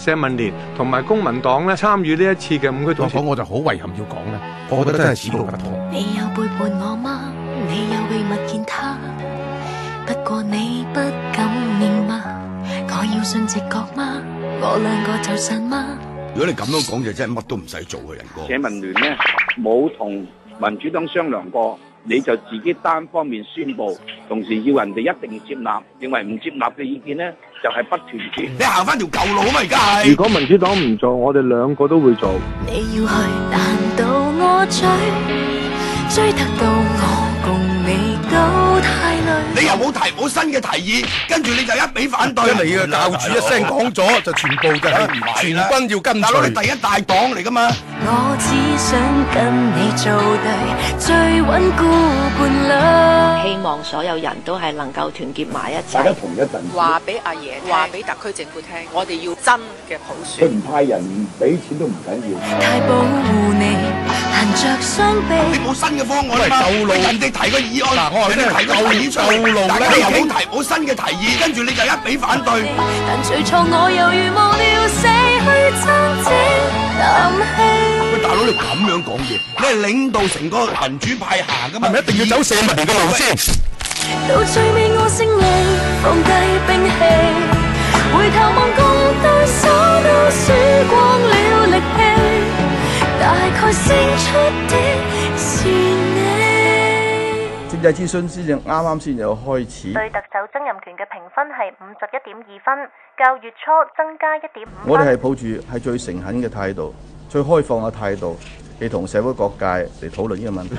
社民連同埋公民黨咧參與呢一次嘅5區總選，我就好遺憾要講咧，我覺得真係此路不通。你有背叛我嗎？你有秘密見他，不過你不敢認嗎？我要信直覺嗎？我兩個就信嗎？如果你咁樣講就真係乜都唔使做嘅，仁哥。社民聯呢冇同民主黨商量過，你就自己單方面宣佈，同時要人哋一定接納，認為唔接納嘅意見呢就係不團結。你行翻條舊路啊嘛，而家係。如果民主黨唔做，我哋兩個都會做。你要去，難道我追得到我共你都太累？你又冇新嘅提議，跟住你就一味反對。你嘅教主一聲講咗，就全部就係全軍要跟隨。大佬你第一大黨嚟噶嘛？我只想跟你做對最穩固伴侶。希望所有人都係能夠團結埋一齊。大家同一陣，話俾阿爺，話俾特區政府聽，我哋要真嘅普選。佢唔派人唔俾錢都唔緊要。太保護你，難着雙臂。你冇新嘅方案啊嘛？舊路人哋提個議案，人哋提個提議出嚟，大家又冇新嘅提議，跟住你就一味反對。但最初我猶如無聊死去爭這啖氣。喂，大佬你咁樣講嘢，你係領導成個民主派行噶嘛？係咪一定要走社民連嘅路先？到最尾我勝利，放低兵器，回頭望共對手都輸光了力氣，大概勝出的是你。政制諮詢先至啱先有開始。對特首曾蔭權嘅評分係51.2分，較月初增加1.5分。我哋係抱住係最誠懇嘅態度、最開放嘅態度，嚟同社會各界嚟討論呢個問題。